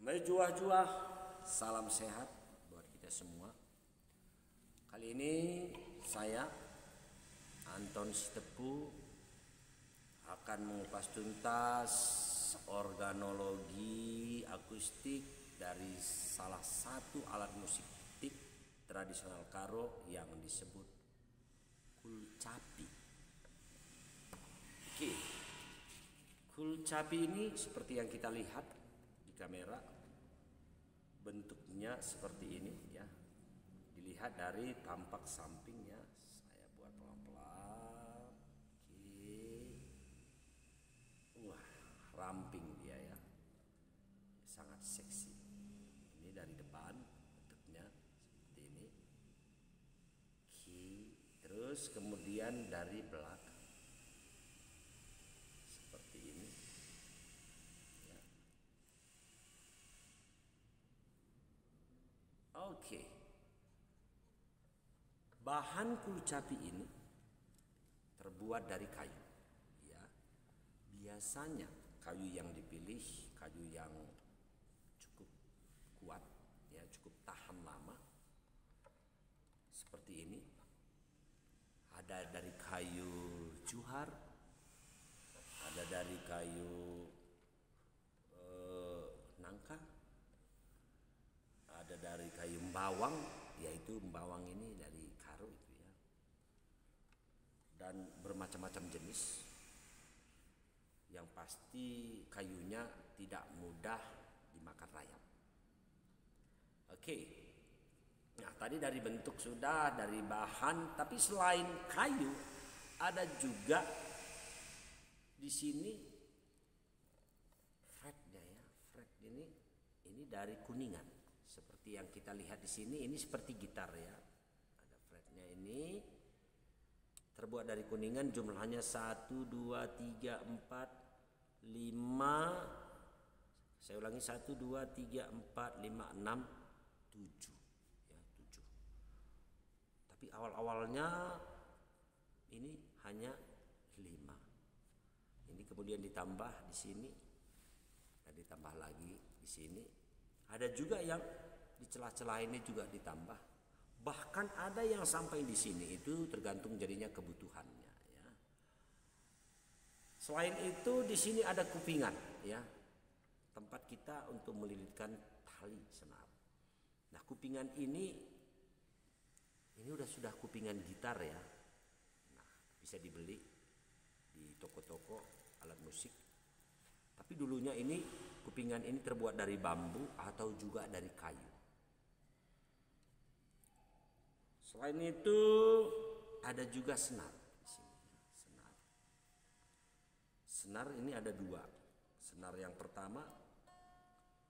Menjuah-juah, salam sehat buat kita semua. Kali ini saya, Anton Sitepu, akan mengupas tuntas organologi akustik dari salah satu alat musik tradisional Karo yang disebut kulcapi. Oke, kulcapi ini seperti yang kita lihat di kamera. Bentuknya seperti ini ya, dilihat dari tampak sampingnya. Saya buat pelan-pelan. Oke, wah, ramping dia ya, sangat seksi. Ini dari depan bentuknya seperti ini. Oke, terus kemudian dari belakang seperti ini. Oke, bahan kulcapi ini terbuat dari kayu. Ya, biasanya kayu yang dipilih kayu yang cukup kuat, ya, cukup tahan lama. Seperti ini. Ada dari kayu juhar, ada dari kayu nangka, ada dari kayu bawang, yaitu bawang ini dari Karo itu ya, dan bermacam-macam jenis. Yang pasti kayunya tidak mudah dimakan rayap. Oke, nah tadi dari bentuk sudah, dari bahan, tapi selain kayu ada juga di sini fretnya ya. Fret ini dari kuningan. Seperti yang kita lihat di sini, ini seperti gitar ya. Ada fretnya ini, terbuat dari kuningan, jumlahnya 1, 2, 3, 4, 5. Saya ulangi, 1, 2, 3, 4, 5, 6, 7 ya, 7. Tapi awal-awalnya ini hanya 5. Ini kemudian ditambah di sini dan ditambah lagi di sini. Ada juga yang di celah-celah ini juga ditambah. Bahkan ada yang sampai di sini, itu tergantung jadinya kebutuhannya ya. Selain itu di sini ada kupingan ya. Tempat kita untuk melilitkan tali senar. Nah, kupingan ini sudah kupingan gitar ya. Nah, bisa dibeli di toko-toko alat musik. Tapi dulunya ini kupingan ini terbuat dari bambu atau juga dari kayu. Selain itu ada juga senar di sini. Senar ini ada 2. Senar yang pertama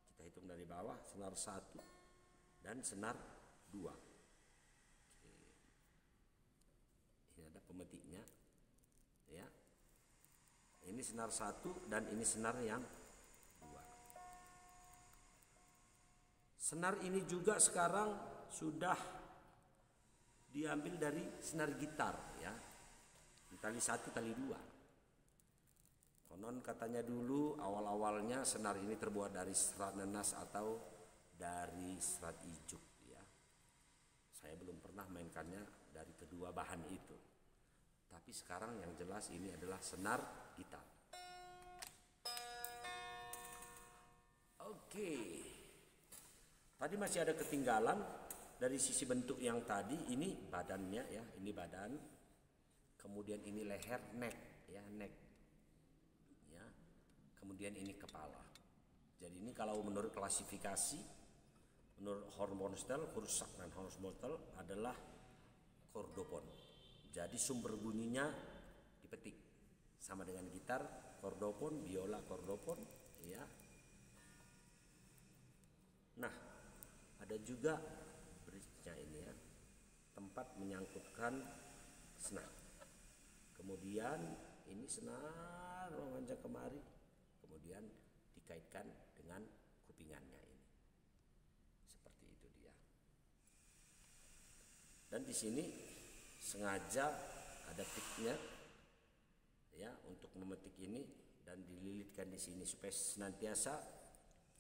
kita hitung dari bawah, senar 1 dan senar 2. Oke. Ini ada pemetiknya ya. Ini senar 1 dan ini senar yang 2. Senar ini juga sekarang sudah diambil dari senar gitar ya. Di tali 1, tali 2. Konon katanya dulu awal-awalnya senar ini terbuat dari serat nanas atau dari serat ijuk ya. Saya belum pernah mainkannya dari kedua bahan itu. Tapi sekarang yang jelas ini adalah senar gitar. Oke. Tadi masih ada ketinggalan dari sisi bentuk yang tadi. Ini badannya ya, ini badan. Kemudian ini leher, neck ya, neck. Ya. Kemudian ini kepala. Jadi ini kalau menurut klasifikasi, menurut Hornbostel, Hursak dan Hornbostel adalah kordopon. Jadi sumber bunyinya dipetik sama dengan gitar, kordopon, biola, kordopon ya. Nah, ada juga bridge-nya ini ya, tempat menyangkutkan senar. kemudian ini senar memanjang kemari, kemudian dikaitkan dengan kupingannya ini. Seperti itu dia. Dan di sini sengaja ada piknya ya untuk memetik ini, dan dililitkan di sini supaya senantiasa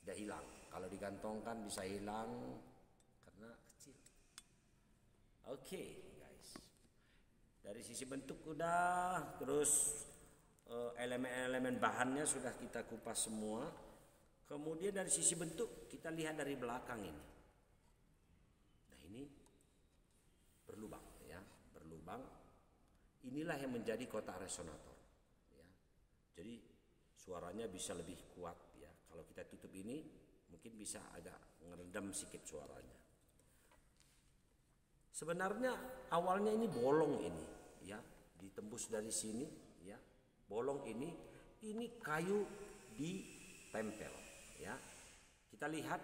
tidak hilang. Kalau digantungkan bisa hilang karena kecil. Oke, guys. Dari sisi bentuk udah, terus elemen-elemen bahannya sudah kita kupas semua. Kemudian dari sisi bentuk kita lihat dari belakang ini. Nah, ini berlubang ya, berlubang. Inilah yang menjadi kotak resonator ya. Jadi suaranya bisa lebih kuat ya. Kalau kita tutup ini mungkin bisa agak ngeredam sedikit suaranya. Sebenarnya awalnya ini bolong ini ya, ditembus dari sini ya. Bolong ini kayu ditempel ya. Kita lihat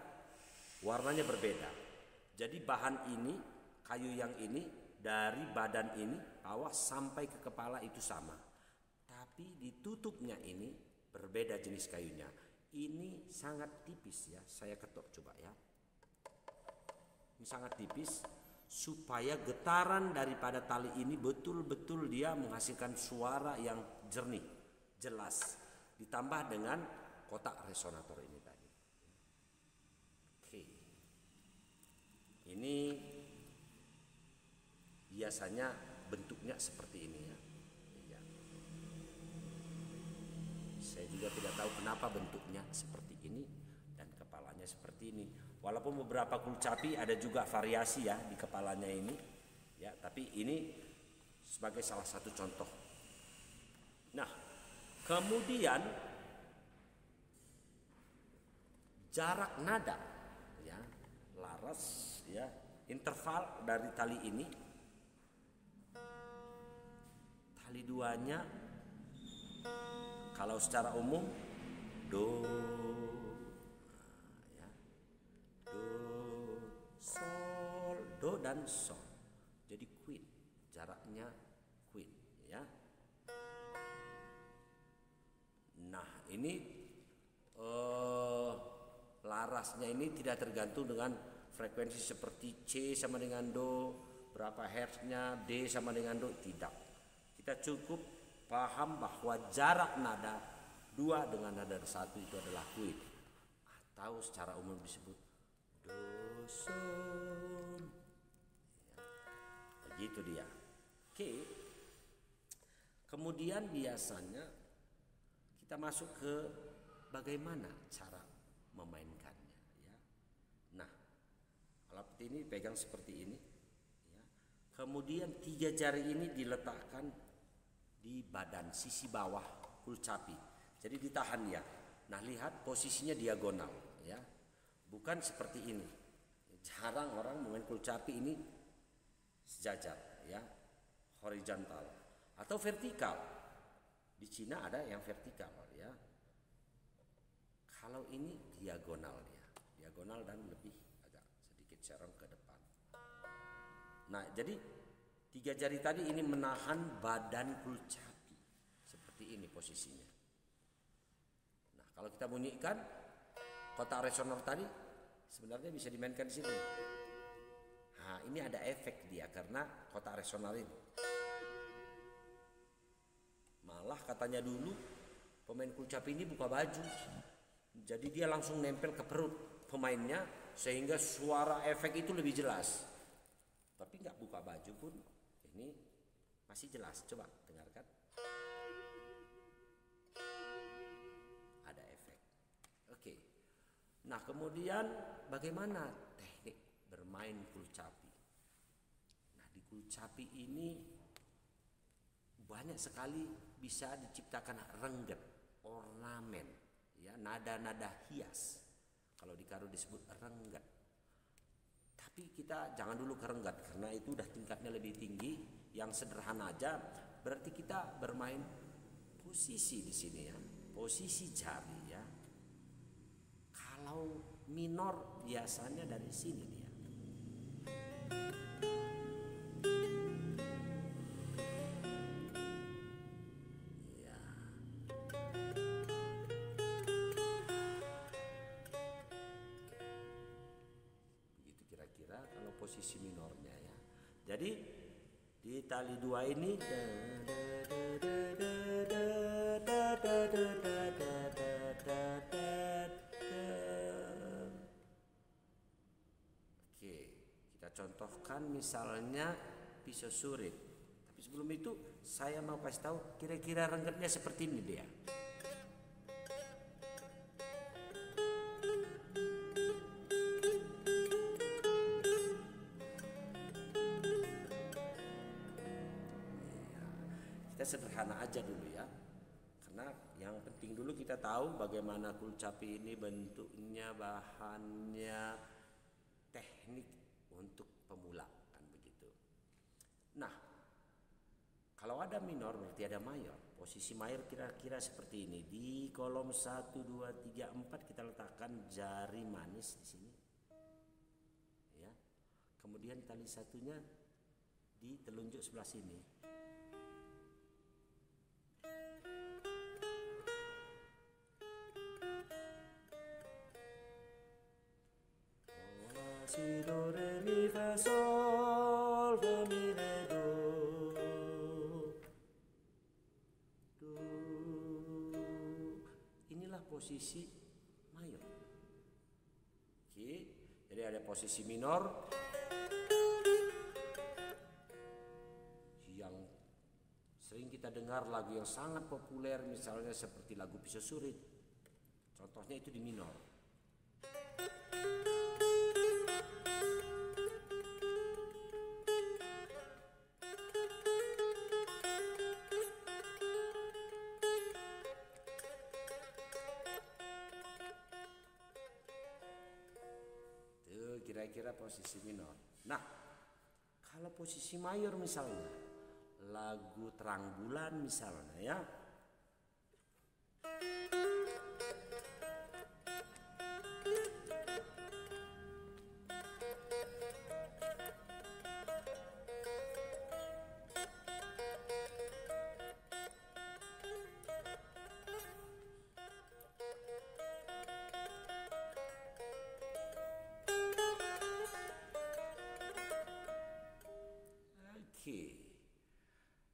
warnanya berbeda. Jadi bahan ini, kayu yang ini dari badan ini bawah sampai ke kepala itu sama. Tapi ditutupnya ini berbeda jenis kayunya. Ini sangat tipis ya. Saya ketok coba ya. Ini sangat tipis supaya getaran daripada tali ini betul-betul dia menghasilkan suara yang jernih, jelas. Ditambah dengan kotak resonator ini tadi. Oke. Ini biasanya bentuknya seperti ini ya. Saya juga tidak tahu kenapa bentuknya seperti ini dan kepalanya seperti ini. Walaupun beberapa kurcapi ada juga variasi ya di kepalanya ini, ya. Tapi ini sebagai salah satu contoh. Nah, kemudian jarak nada, ya, laras, ya, interval dari tali ini, tali duanya. Kalau secara umum do, ya, do, sol, do dan sol. Jadi queen, jaraknya queen, ya. Nah ini larasnya ini tidak tergantung dengan frekuensi seperti C sama dengan do, berapa hertznya, D sama dengan do, tidak. Kita cukup paham bahwa jarak nada 2 dengan nada 1 itu adalah queen, atau secara umum disebut do sol ya, begitu dia. Oke. Kemudian biasanya kita masuk ke bagaimana cara memainkannya ya. Nah, alat ini pegang seperti ini ya. Kemudian 3 jari ini diletakkan di badan sisi bawah kurcapi. Jadi ditahan ya. Nah, lihat posisinya diagonal ya. Bukan seperti ini. Jarang orang main kurcapi ini sejajar ya, horizontal atau vertikal. Di Cina ada yang vertikal ya. Kalau ini diagonal ya. Diagonal dan lebih agak sedikit serong ke depan. Nah, jadi 3 jari tadi ini menahan badan kurcapi. Seperti ini posisinya. Nah, kalau kita bunyikan kotak resonor tadi sebenarnya bisa dimainkan di sini. Nah, ini ada efek dia karena kotak resonor ini. Malah katanya dulu pemain kurcapi ini buka baju. Jadi dia langsung nempel ke perut pemainnya sehingga suara efek itu lebih jelas. Tapi nggak buka baju pun ini masih jelas. Coba dengarkan. Ada efek. Oke. Nah, kemudian bagaimana teknik bermain kurcapi? Nah, di kurcapi ini banyak sekali bisa diciptakan rengget, ornamen, ya, nada-nada hias. Kalau di karo disebut rengget. Tapi kita jangan dulu ke renggat karena itu udah tingkatnya lebih tinggi. Yang sederhana aja, berarti kita bermain posisi di sini ya, posisi jari ya. Kalau minor biasanya dari sini dia. posisi minornya ya. Jadi di tali 2 ini oke, kita contohkan misalnya pisau surit. Tapi sebelum itu saya mau kasih tahu kira-kira renggetnya seperti ini dia. Kita sederhana aja dulu ya, karena yang penting dulu kita tahu bagaimana kulcapi ini bentuknya, bahannya, teknik untuk pemula kan begitu. Nah, kalau ada minor berarti ada mayor. Posisi mayor kira-kira seperti ini. Di kolom 1, 2, 3, 4 kita letakkan jari manis di sini ya. Kemudian tali satunya di telunjuk sebelah sini. Si do re mi fa sol fa mi re do do. Inilah posisi mayor. Oke, jadi ada posisi minor yang sering kita dengar, lagu yang sangat populer misalnya seperti lagu pisau surit. Contohnya itu di minor. Kira-kira posisi minor. Nah, kalau posisi mayor misalnya lagu Terang Bulan misalnya ya.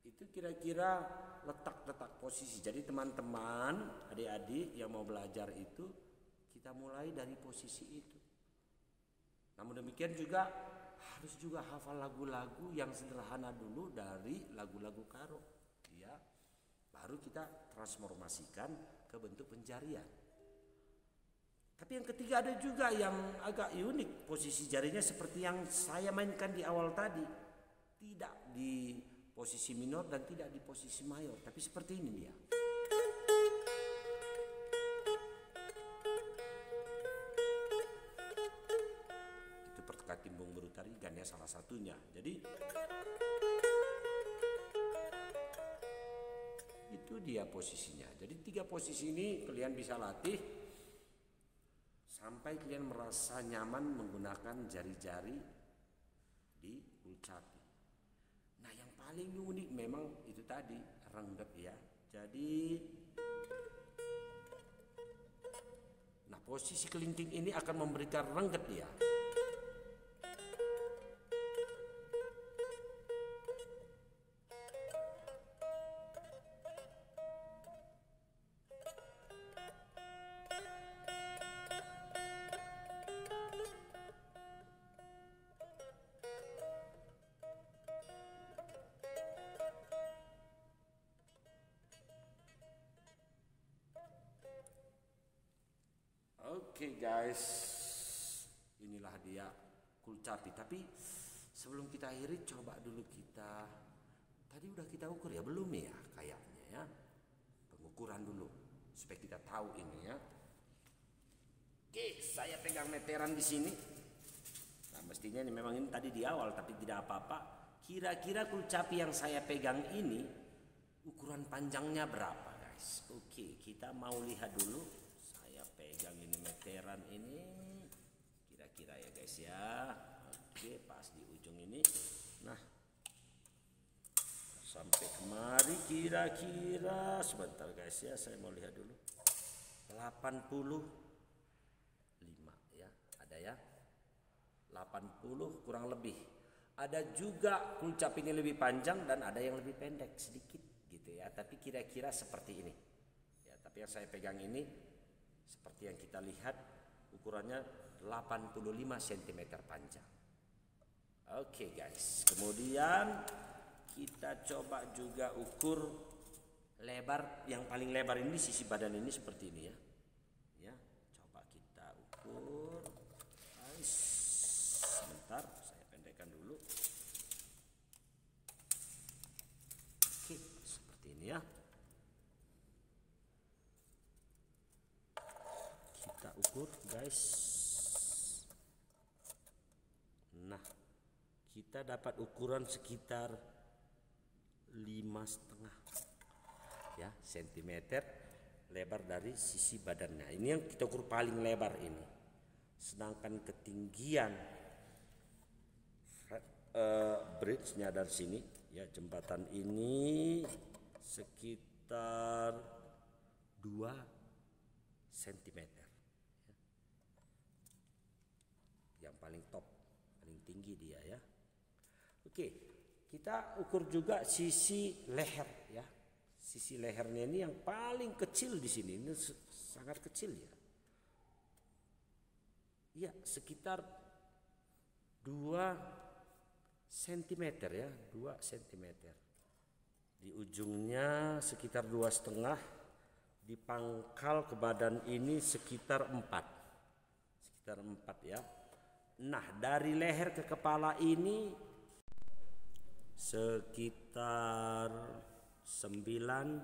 Itu kira-kira letak-letak posisi. Jadi teman-teman, adik-adik yang mau belajar itu, kita mulai dari posisi itu. Namun demikian juga harus juga hafal lagu-lagu yang sederhana dulu dari lagu-lagu karo, ya. Baru kita transformasikan ke bentuk penjarian. Tapi yang ketiga ada juga yang agak unik, posisi jarinya seperti yang saya mainkan di awal tadi. Tidak di posisi minor dan tidak di posisi mayor, tapi seperti ini dia. Itu pertekat timbung berutarigan ya salah satunya. Jadi itu dia posisinya. Jadi 3 posisi ini kalian bisa latih sampai kalian merasa nyaman menggunakan jari-jari di kulcapi. Nah, yang paling unik memang itu tadi rengget ya. Jadi nah, posisi kelingking ini akan memberikan rengget ya. Oke guys, inilah dia kulcapi. Tapi sebelum kita akhiri, coba dulu kita, tadi udah kita ukur ya, belum ya kayaknya ya. Pengukuran dulu supaya kita tahu ini ya. Oke, saya pegang meteran di sini. Nah, mestinya ini memang ini tadi di awal, tapi tidak apa-apa. Kira-kira kulcapi yang saya pegang ini ukuran panjangnya berapa guys? Oke, kita mau lihat dulu. Pegang ini meteran ini kira-kira ya guys ya. Oke, pas di ujung ini. Nah, sampai kemari kira-kira sebentar guys ya, saya mau lihat dulu. 85 ya, ada ya. 80 kurang lebih. Ada juga kulcap ini lebih panjang dan ada yang lebih pendek sedikit gitu ya. Tapi kira-kira seperti ini. Ya, tapi yang saya pegang ini seperti yang kita lihat ukurannya 85 cm panjang. Oke guys, kemudian kita coba juga ukur lebar. Yang paling lebar ini sisi badan ini seperti ini ya. Ya, coba kita ukur. Guys, sebentar saya pendekkan dulu. Oke, seperti ini ya. Kita ukur guys. Nah, kita dapat ukuran sekitar 5,5 ya sentimeter lebar dari sisi badannya. Ini yang kita ukur paling lebar ini. Sedangkan ketinggian bridge-nya dari sini ya, jembatan ini sekitar 2 cm ya. Yang paling top, paling tinggi dia ya. Oke, kita ukur juga sisi leher ya. Sisi lehernya ini yang paling kecil di sini, ini sangat kecil ya. Ya, sekitar 2 cm ya, 2 cm. Di ujungnya sekitar 2,5, di pangkal ke badan ini sekitar 4. Sekitar 4 ya. Nah, dari leher ke kepala ini sekitar 9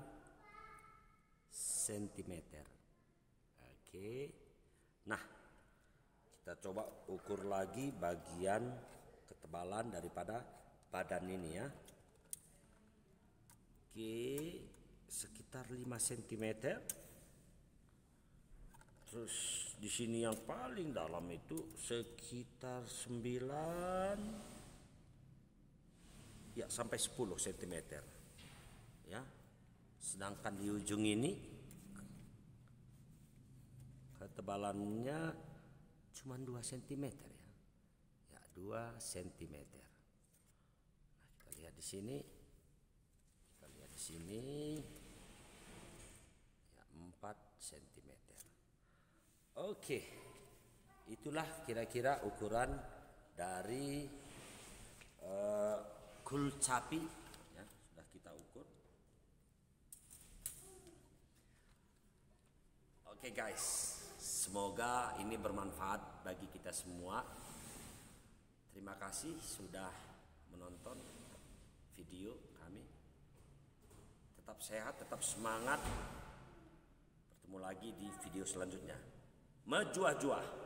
cm. Oke. Nah, kita coba ukur lagi bagian ketebalan daripada badan ini ya. Oke, sekitar 5 cm. Terus di sini yang paling dalam itu sekitar 9 ya sampai 10 cm ya. Sedangkan di ujung ini ketebalannya cuma 2 cm ya. Ya, 2 cm. Nah, kita lihat di sini. Kita lihat di sini. Ya, 4 cm. Oke. Itulah kira-kira ukuran dari kulcapi ya, sudah kita ukur. Oke guys, semoga ini bermanfaat bagi kita semua. Terima kasih sudah menonton video kami. Tetap sehat, tetap semangat. Bertemu lagi di video selanjutnya. Mejuah-juah.